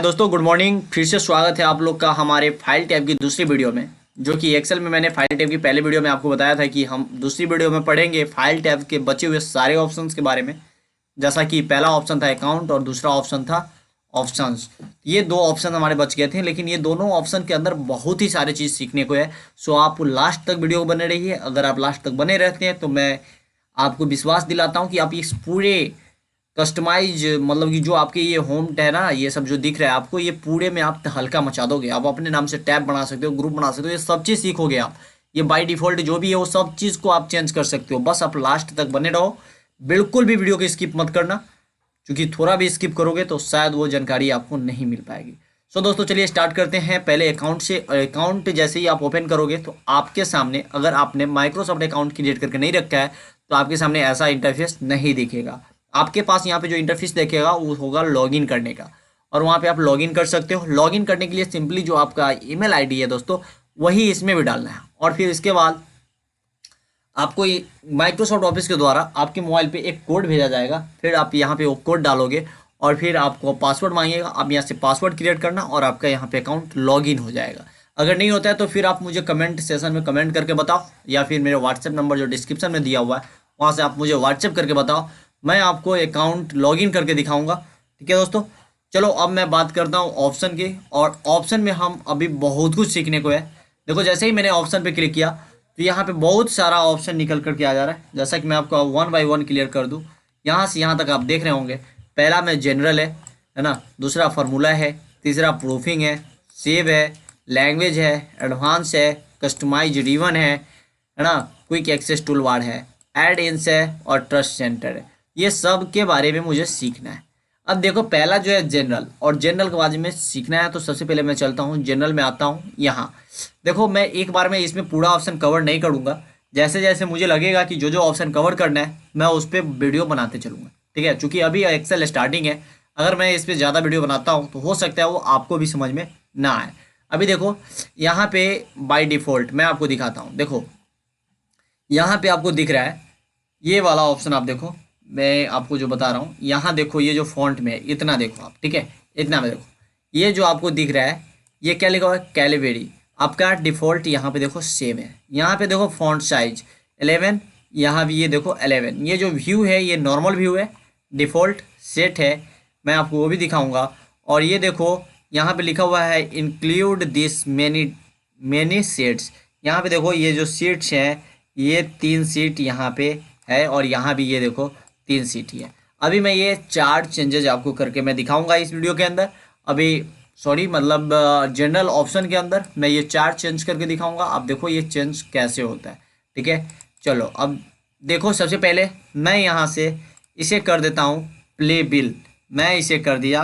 दोस्तों good morning. फिर से स्वागत है आप लोग का हमारे फाइल टैब की दूसरी वीडियो में, जो कि एक्सेल में मैंने फाइल टैब की पहले वीडियो में आपको बताया था कि हम दूसरी वीडियो में पढ़ेंगे फाइल टैब के बचे हुए सारे ऑप्शंस के बारे में। जैसा कि पहला ऑप्शन था अकाउंट और दूसरा ऑप्शन था ऑप्शंस। ये दो ऑप्शन हमारे बच गए थे, लेकिन ये दोनों ऑप्शन के अंदर बहुत ही सारी चीज़ सीखने को है। सो आप लास्ट तक वीडियो को बने रहिए। अगर आप लास्ट तक बने रहते हैं तो मैं आपको विश्वास दिलाता हूँ कि आप इस पूरे कस्टमाइज मतलब कि जो आपके ये होम है ना, ये सब जो दिख रहा है आपको, ये पूरे में आप हल्का मचा दोगे। आप अपने नाम से टैब बना सकते हो, ग्रुप बना सकते हो, ये सब चीज़ सीखोगे आप। ये बाय डिफ़ॉल्ट जो भी है वो सब चीज़ को आप चेंज कर सकते हो। बस आप लास्ट तक बने रहो, बिल्कुल भी वीडियो को स्किप मत करना, क्योंकि थोड़ा भी स्किप करोगे तो शायद वो जानकारी आपको नहीं मिल पाएगी। सो दोस्तों चलिए स्टार्ट करते हैं पहले अकाउंट से। अकाउंट जैसे ही आप ओपन करोगे तो आपके सामने, अगर आपने माइक्रोसॉफ्ट अकाउंट क्रिएट करके नहीं रखा है तो आपके सामने ऐसा इंटरफेस नहीं दिखेगा। आपके पास यहाँ पे जो इंटरफेस देखेगा वो होगा लॉगिन करने का, और वहाँ पे आप लॉगिन कर सकते हो। लॉगिन करने के लिए सिंपली जो आपका ईमेल आईडी है दोस्तों, वही इसमें भी डालना है। और फिर इसके बाद आपको माइक्रोसॉफ्ट ऑफिस के द्वारा आपके मोबाइल पे एक कोड भेजा जाएगा। फिर आप यहाँ पे वो कोड डालोगे और फिर आपको पासवर्ड मांगेगा। आप यहाँ से पासवर्ड क्रिएट करना और आपका यहाँ पे अकाउंट लॉगिन हो जाएगा। अगर नहीं होता है तो फिर आप मुझे कमेंट सेशन में कमेंट करके बताओ, या फिर मेरे व्हाट्सएप नंबर जो डिस्क्रिप्शन में दिया हुआ है वहाँ से आप मुझे व्हाट्सएप करके बताओ। मैं आपको अकाउंट लॉगिन करके दिखाऊंगा। ठीक है दोस्तों, चलो अब मैं बात करता हूँ ऑप्शन की। और ऑप्शन में हम अभी बहुत कुछ सीखने को है। देखो जैसे ही मैंने ऑप्शन पे क्लिक किया तो यहाँ पे बहुत सारा ऑप्शन निकल करके आ जा रहा है। जैसा कि मैं आपको वन बाय वन क्लियर कर दूँ, यहाँ से यहाँ तक आप देख रहे होंगे। पहला में जनरल है ना, दूसरा फार्मूला है, तीसरा प्रूफिंग है, सेव है, लैंग्वेज है, एडवांस है, कस्टमाइज रिवन है ना, क्विक एक्सेस टूल बार है, एड इन्स है और ट्रस्ट सेंटर है। ये सब के बारे में मुझे सीखना है। अब देखो पहला जो है जनरल, और जनरल के बारे में सीखना है तो सबसे पहले मैं चलता हूँ जनरल में आता हूँ। यहाँ देखो मैं एक बार में इसमें पूरा ऑप्शन कवर नहीं करूँगा। जैसे जैसे मुझे लगेगा कि जो जो ऑप्शन कवर करना है मैं उस पर वीडियो बनाते चलूँगा। ठीक है, चूँकि अभी एक्सेल स्टार्टिंग है। अगर मैं इस पर ज़्यादा वीडियो बनाता हूँ तो हो सकता है वो आपको भी समझ में ना आए। अभी देखो यहाँ पे बाय डिफ़ॉल्ट मैं आपको दिखाता हूँ। देखो यहाँ पे आपको दिख रहा है ये वाला ऑप्शन। आप देखो मैं आपको जो बता रहा हूँ, यहाँ देखो ये जो फॉन्ट में है इतना देखो आप। ठीक है, इतना में देखो ये जो आपको दिख रहा है ये क्या लिखा हुआ है, कैलिबरी। आपका डिफ़ॉल्ट यहाँ पे देखो सेम है। यहाँ पे देखो फॉन्ट साइज 11, यहाँ भी ये देखो 11। ये जो व्यू है ये नॉर्मल व्यू है, डिफ़ॉल्ट सेट है। मैं आपको वो भी दिखाऊंगा। और ये देखो यहाँ पे लिखा हुआ है इंक्लूड दिस मैनी सीट्स। यहाँ पे देखो ये जो सीट्स हैं ये 3 सीट यहाँ पे है, और यहाँ भी ये देखो 3 सीट ही है। अभी मैं ये 4 चेंजेस आपको करके मैं दिखाऊंगा इस वीडियो के अंदर। अभी सॉरी मतलब जनरल ऑप्शन के अंदर मैं ये 4 चेंज करके दिखाऊंगा। आप देखो ये चेंज कैसे होता है। ठीक है, चलो अब देखो सबसे पहले मैं यहाँ से इसे कर देता हूँ प्ले बिल। मैं इसे कर दिया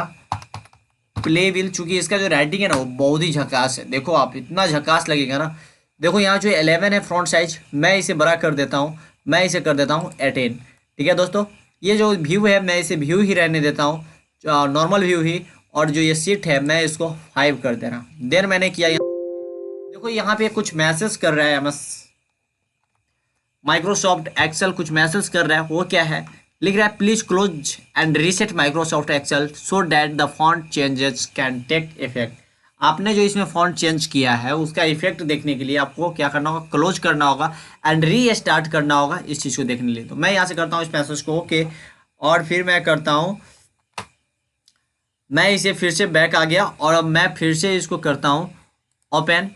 प्ले बिल, चूंकि इसका जो राइटिंग है ना वो बहुत ही झकास है। देखो आप इतना झकास लगेगा ना। देखो यहाँ जो 11 है फ्रंट साइज, मैं इसे बड़ा कर देता हूँ, मैं इसे कर देता हूँ 18। ठीक है दोस्तों, ये जो व्यू है मैं इसे व्यू ही रहने देता हूँ, नॉर्मल व्यू ही। और जो ये सीट है मैं इसको 5 कर दे रहा हूँ। देन मैंने किया देखो यहाँ पे कुछ मैसेज कर रहा है एमएस माइक्रोसॉफ्ट एक्सेल, कुछ मैसेज कर रहा है। वो क्या है, लिख रहा है please close and reset Microsoft Excel so that the font changes can take effect. आपने जो इसमें फॉन्ट चेंज किया है उसका इफेक्ट देखने के लिए आपको क्या करना होगा, क्लोज करना होगा एंड री स्टार्ट करना होगा इस चीज़ को देखने के लिए। तो मैं यहाँ से करता हूँ इस मैसेज को ओके, और फिर मैं करता हूँ, मैं इसे फिर से बैक आ गया और अब मैं फिर से इसको करता हूँ ओपन।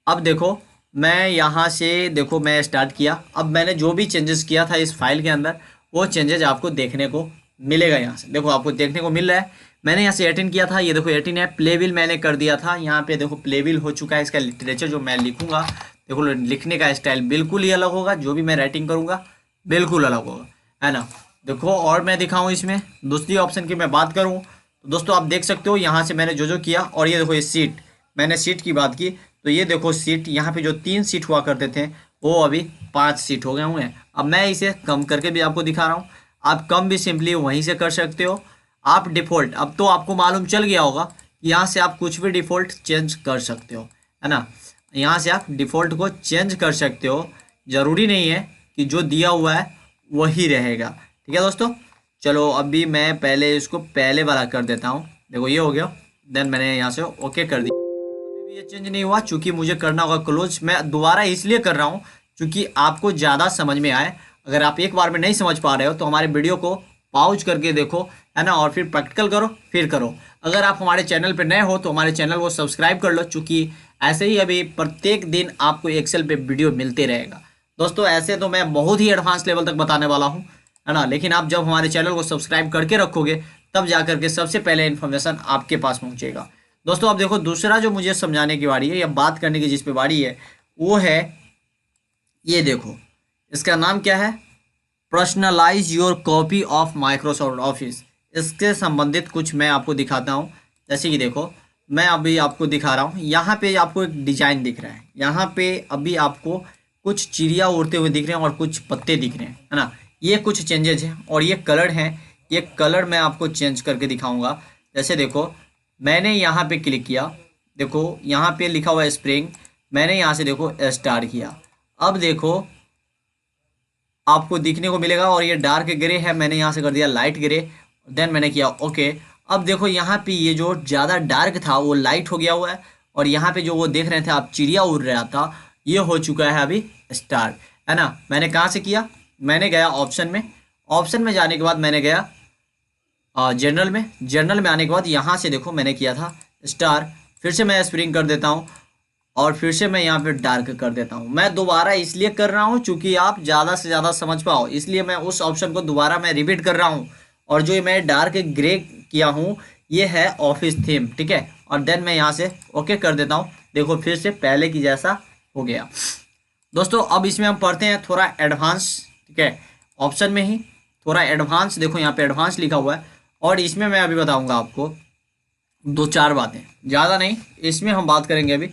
अब देखो मैं यहाँ से देखो मैं स्टार्ट किया। अब मैंने जो भी चेंजेस किया था इस फाइल के अंदर वो चेंजेस आपको देखने को मिलेगा। यहाँ से देखो आपको देखने को मिल रहा है। मैंने यहाँ से 18 किया था, ये देखो 18 है। प्लेबिल मैंने कर दिया था, यहाँ पे देखो प्लेबिल हो चुका है। इसका लिटरेचर जो मैं लिखूंगा, देखो लिखने का स्टाइल बिल्कुल ही अलग होगा। जो भी मैं राइटिंग करूँगा बिल्कुल अलग होगा, है ना। देखो और मैं दिखाऊँ इसमें दूसरी ऑप्शन की मैं बात करूँ तो दोस्तों आप देख सकते हो यहाँ से मैंने जो जो किया। और ये देखो ये सीट, मैंने सीट की बात की तो ये देखो सीट, यहाँ पे जो 3 सीट हुआ करते थे वो अभी 5 सीट हो गए हुए हैं। अब मैं इसे कम करके भी आपको दिखा रहा हूँ। आप कम भी सिंपली वहीं से कर सकते हो। आप डिफ़ॉल्ट, अब तो आपको मालूम चल गया होगा कि यहाँ से आप कुछ भी डिफ़ॉल्ट चेंज कर सकते हो, है ना। यहाँ से आप डिफ़ॉल्ट को चेंज कर सकते हो, ज़रूरी नहीं है कि जो दिया हुआ है वही रहेगा। ठीक है दोस्तों, चलो अभी मैं पहले इसको पहले वाला कर देता हूँ। देखो ये हो गया, देन मैंने यहाँ से ओके कर दिया। अभी भी ये चेंज नहीं हुआ, चूंकि मुझे करना होगा क्लोज। मैं दोबारा इसलिए कर रहा हूँ क्योंकि आपको ज़्यादा समझ में आए। अगर आप एक बार में नहीं समझ पा रहे हो तो हमारे वीडियो को पॉज करके देखो, है ना, और फिर प्रैक्टिकल करो, फिर करो। अगर आप हमारे चैनल पर नए हो तो हमारे चैनल को सब्सक्राइब कर लो, चूँकि ऐसे ही अभी प्रत्येक दिन आपको एक्सेल पे वीडियो मिलते रहेगा। दोस्तों ऐसे तो मैं बहुत ही एडवांस लेवल तक बताने वाला हूँ, है ना, लेकिन आप जब हमारे चैनल को सब्सक्राइब करके रखोगे तब जा करके सबसे पहले इन्फॉर्मेशन आपके पास पहुँचेगा। दोस्तों अब देखो, दूसरा जो मुझे समझाने की बारी है या बात करने की जिस पे बारी है वो है, ये देखो, इसका नाम क्या है, personalize your copy of Microsoft Office. इसके संबंधित कुछ मैं आपको दिखाता हूँ। जैसे कि देखो, मैं अभी आपको दिखा रहा हूँ, यहाँ पे आपको एक डिजाइन दिख रहा है, यहाँ पे अभी आपको कुछ चिड़िया उड़ते हुए दिख रहे हैं और कुछ पत्ते दिख रहे हैं, है ना। ये कुछ चेंजेज हैं और ये कलर हैं, ये कलर मैं आपको चेंज करके दिखाऊंगा। जैसे देखो, मैंने यहाँ पे क्लिक किया, देखो यहाँ पे लिखा हुआ है स्प्रिंग, मैंने यहाँ से देखो स्टार किया। अब देखो आपको दिखने को मिलेगा, और ये डार्क ग्रे है, मैंने यहाँ से कर दिया लाइट ग्रे, देन मैंने किया ओके। अब देखो यहाँ पे ये जो ज़्यादा डार्क था वो लाइट हो गया हुआ है, और यहाँ पे जो वो देख रहे थे आप चिड़िया उड़ रहा था, ये हो चुका है अभी स्टार, है ना। मैंने कहाँ से किया, मैंने गया ऑप्शन में, ऑप्शन में जाने के बाद मैंने गया जनरल में, जनरल में आने के बाद यहाँ से देखो मैंने किया था स्टार। फिर से मैं स्प्रिंग कर देता हूँ और फिर से मैं यहाँ पे डार्क कर देता हूँ। मैं दोबारा इसलिए कर रहा हूँ क्योंकि आप ज़्यादा से ज़्यादा समझ पाओ, इसलिए मैं उस ऑप्शन को दोबारा मैं रिपीट कर रहा हूँ। और जो मैं डार्क ग्रे किया हूँ ये है ऑफिस थीम, ठीक है। और देन मैं यहाँ से ओके कर देता हूँ। देखो फिर से पहले की जैसा हो गया। दोस्तों अब इसमें हम पढ़ते हैं थोड़ा एडवांस, ठीक है, ऑप्शन में ही थोड़ा एडवांस। देखो यहाँ पे एडवांस लिखा हुआ है, और इसमें मैं अभी बताऊँगा आपको दो चार बातें, ज़्यादा नहीं। इसमें हम बात करेंगे अभी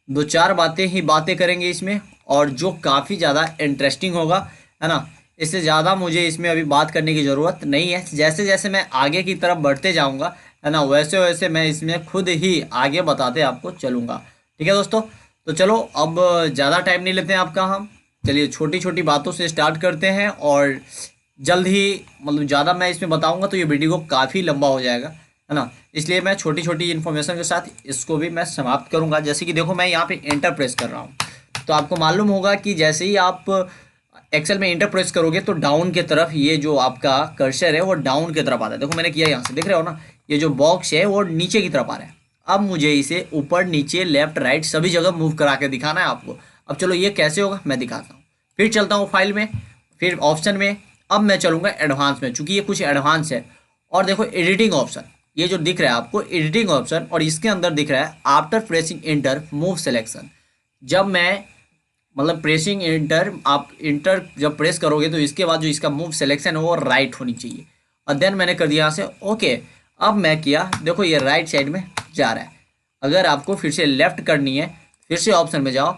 दो चार बातें करेंगे इसमें, और जो काफ़ी ज़्यादा इंटरेस्टिंग होगा, है ना। इससे ज़्यादा मुझे इसमें अभी बात करने की ज़रूरत नहीं है। जैसे जैसे मैं आगे की तरफ बढ़ते जाऊँगा, है ना, वैसे वैसे मैं इसमें खुद ही आगे बताते आपको चलूँगा, ठीक है दोस्तों। तो चलो अब ज़्यादा टाइम नहीं लेते हैं आपका हम, चलिए छोटी छोटी बातों से स्टार्ट करते हैं, और जल्द ही मतलब ज़्यादा मैं इसमें बताऊँगा तो ये वीडियो काफ़ी लंबा हो जाएगा, है ना। इसलिए मैं छोटी छोटी इन्फॉर्मेशन के साथ इसको भी मैं समाप्त करूंगा। जैसे कि देखो मैं यहाँ पे इंटर प्रेस कर रहा हूँ, तो आपको मालूम होगा कि जैसे ही आप एक्सेल में इंटर प्रेस करोगे तो डाउन की तरफ ये जो आपका कर्सर है वो डाउन की तरफ आता है। देखो मैंने किया यहाँ से, देख रहे हो ना, ये जो बॉक्स है वो नीचे की तरफ आ रहा है। अब मुझे इसे ऊपर नीचे लेफ्ट राइट सभी जगह मूव करा के दिखाना है आपको। अब चलो ये कैसे होगा मैं दिखाता हूँ। फिर चलता हूँ फाइल में, फिर ऑप्शन में, अब मैं चलूँगा एडवांस में, चूँकि ये कुछ एडवांस है। और देखो एडिटिंग ऑप्शन, ये जो दिख रहा है आपको एडिटिंग ऑप्शन, और इसके अंदर दिख रहा है after pressing inter move selection. जब मैं मतलब प्रेसिंग इंटर, आप इंटर जब प्रेस करोगे तो इसके बाद जो इसका मूव सिलेक्शन है वो राइट होनी चाहिए। और देन मैंने कर दिया यहाँ से ओके। अब मैं किया, देखो ये राइट साइड में जा रहा है। अगर आपको फिर से लेफ्ट करनी है, फिर से ऑप्शन में जाओ,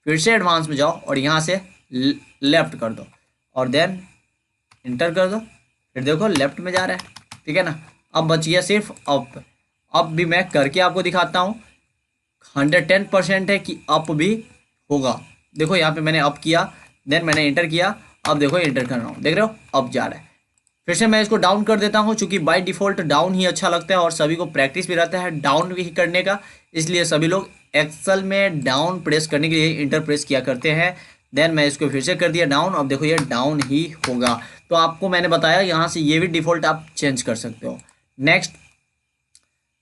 फिर से एडवांस में जाओ और यहाँ से लेफ्ट कर दो, और देन इंटर कर दो, फिर देखो लेफ्ट में जा रहा है, ठीक है ना। अब बच गया सिर्फ अप। अब भी मैं करके आपको दिखाता हूँ, 110% है कि अप भी होगा। देखो यहाँ पे मैंने अप किया, देन मैंने इंटर किया, अब देखो इंटर कर रहा हूँ, देख रहे हो अप जा रहा है। फिर से मैं इसको डाउन कर देता हूँ, चूंकि बाय डिफ़ॉल्ट डाउन ही अच्छा लगता है और सभी को प्रैक्टिस भी रहता है डाउन भी करने का, इसलिए सभी लोग एक्सेल में डाउन प्रेस करने के लिए इंटर प्रेस किया करते हैं। देन मैं इसको फिर से कर दिया डाउन, अब देखो ये डाउन ही होगा। तो आपको मैंने बताया यहाँ से ये भी डिफ़ॉल्ट आप चेंज कर सकते हो। नेक्स्ट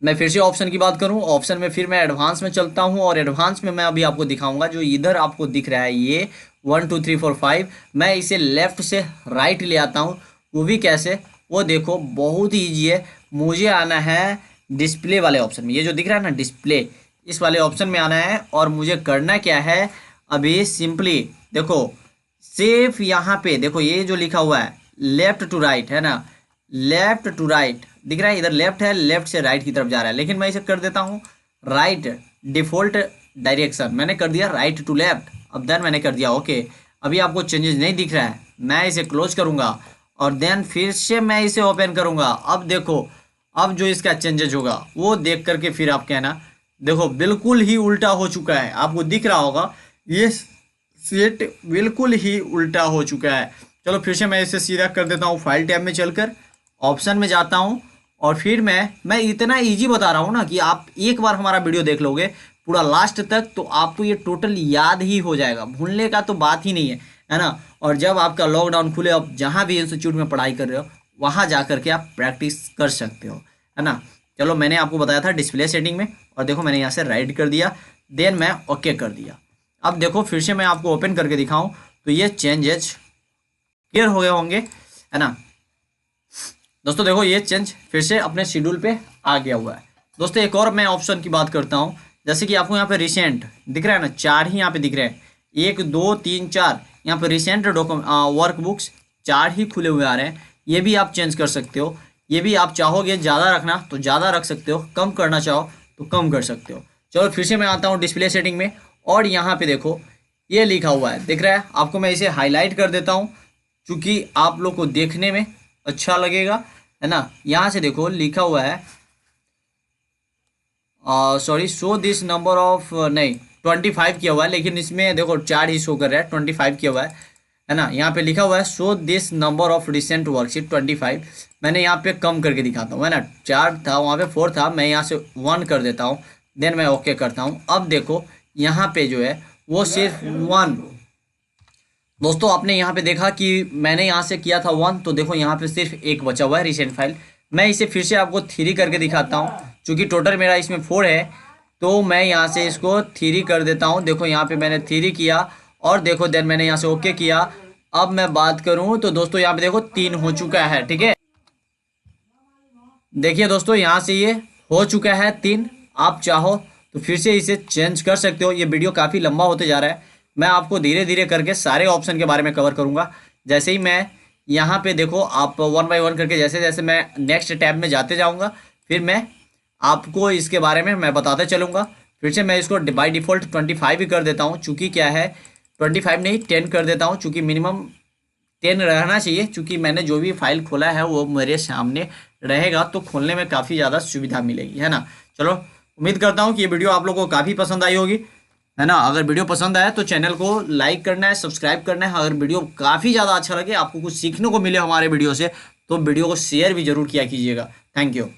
मैं फिर से ऑप्शन की बात करूं, ऑप्शन में फिर मैं एडवांस में चलता हूं, और एडवांस में मैं अभी आपको दिखाऊंगा जो इधर आपको दिख रहा है ये 1 2 3 4 5, मैं इसे लेफ्ट से राइट ले आता हूं। वो भी कैसे, वो देखो बहुत ही ईजी है। मुझे आना है डिस्प्ले वाले ऑप्शन में, ये जो दिख रहा है ना डिस्प्ले, इस वाले ऑप्शन में आना है। और मुझे करना क्या है अभी, सिंपली देखो सिर्फ यहाँ पे देखो ये जो लिखा हुआ है लेफ्ट टू राइट, है ना, लेफ्ट टू राइट दिख रहा है, इधर लेफ्ट है, लेफ्ट से राइट की तरफ जा रहा है, लेकिन मैं इसे कर देता हूँ राइट डिफॉल्ट डायरेक्शन, मैंने कर दिया राइट टू लेफ्ट। अब देन मैंने कर दिया ओके। अभी आपको चेंजेस नहीं दिख रहा है, मैं इसे क्लोज करूँगा और देन फिर से मैं इसे ओपन करूँगा। अब देखो अब जो इसका चेंजेस होगा वो देख करके फिर आप कहना, देखो बिल्कुल ही उल्टा हो चुका है, आपको दिख रहा होगा ये सेट बिल्कुल ही उल्टा हो चुका है। चलो फिर से मैं इसे सीधा कर देता हूँ, फाइल टैब में चलकर ऑप्शन में जाता हूँ और फिर मैं इतना इजी बता रहा हूँ ना कि आप एक बार हमारा वीडियो देख लोगे पूरा लास्ट तक तो आपको ये टोटल याद ही हो जाएगा, भूलने का तो बात ही नहीं है ना। और जब आपका लॉकडाउन खुले, आप जहाँ भी इंस्टीट्यूट में पढ़ाई कर रहे हो वहाँ जा करके आप प्रैक्टिस कर सकते हो, है ना। चलो, मैंने आपको बताया था डिस्प्ले सेटिंग में, और देखो मैंने यहाँ से राइट कर दिया, देन मैं ओके कर दिया। अब देखो फिर से मैं आपको ओपन करके दिखाऊं तो ये चेंजेज क्लियर हो गए होंगे, है ना। दोस्तों देखो ये चेंज फिर से अपने शेड्यूल पे आ गया हुआ है। दोस्तों एक और मैं ऑप्शन की बात करता हूँ, जैसे कि आपको यहाँ पे रिसेंट दिख रहा है ना, 4 ही यहाँ पे दिख रहे हैं, 1 2 3 4, यहाँ पे रिसेंट वर्क बुक्स 4 ही खुले हुए आ रहे हैं। ये भी आप चेंज कर सकते हो, ये भी आप चाहोगे ज़्यादा रखना तो ज़्यादा रख सकते हो, कम करना चाहो तो कम कर सकते हो। चलो फिर से मैं आता हूँ डिस्प्ले सेटिंग में, और यहाँ पे देखो ये लिखा हुआ है, दिख रहा है आपको। मैं इसे हाईलाइट कर देता हूँ क्योंकि आप लोग को देखने में अच्छा लगेगा, है ना। यहाँ से देखो लिखा हुआ है, sorry, show this number of, नहीं 25 किया हुआ है, लेकिन इसमें देखो 4 ही शो कर रहा है, 25 किया हुआ है ना। यहाँ पे लिखा हुआ है show this number of recent worksheet 25। मैंने यहाँ पे कम करके दिखाता हूँ, है ना। 4 था, वहाँ पे 4 था, मैं यहाँ से 1 कर देता हूँ, देन मैं ओके करता हूँ। अब देखो यहाँ पे जो है वो सिर्फ 1। दोस्तों आपने यहाँ पे देखा कि मैंने यहाँ से किया था 1, तो देखो यहाँ पे सिर्फ 1 बचा हुआ है रिसेंट फाइल। मैं इसे फिर से आपको 3 करके दिखाता हूँ, क्योंकि टोटल मेरा इसमें 4 है, तो मैं यहाँ से इसको 3 कर देता हूँ। देखो यहाँ पे मैंने 3 किया, और देखो देन मैंने यहाँ से ओके किया। अब मैं बात करूँ तो दोस्तों यहाँ पे देखो 3 हो चुका है, ठीक है। देखिए दोस्तों यहाँ से ये हो चुका है 3। आप चाहो तो फिर से इसे चेंज कर सकते हो। ये वीडियो काफ़ी लंबा होते जा रहा है, मैं आपको धीरे धीरे करके सारे ऑप्शन के बारे में कवर करूँगा। जैसे ही मैं यहाँ पे देखो आप 1 बाय 1 करके जैसे जैसे मैं नेक्स्ट टैब में जाते जाऊँगा, फिर मैं आपको इसके बारे में मैं बताते चलूँगा। फिर से मैं इसको बाय डिफ़ॉल्ट 25 ही कर देता हूँ, चूँकि क्या है 25 नहीं 10 कर देता हूँ, चूँकि मिनिमम 10 रहना चाहिए, क्योंकि मैंने जो भी फाइल खोला है वो मेरे सामने रहेगा तो खोलने में काफ़ी ज़्यादा सुविधा मिलेगी, है ना। चलो, उम्मीद करता हूँ कि ये वीडियो आप लोगों को काफ़ी पसंद आई होगी, है ना। अगर वीडियो पसंद आया तो चैनल को लाइक करना है, सब्सक्राइब करना है। अगर वीडियो काफ़ी ज़्यादा अच्छा लगे, आपको कुछ सीखने को मिले हमारे वीडियो से, तो वीडियो को शेयर भी जरूर किया कीजिएगा। Thank you.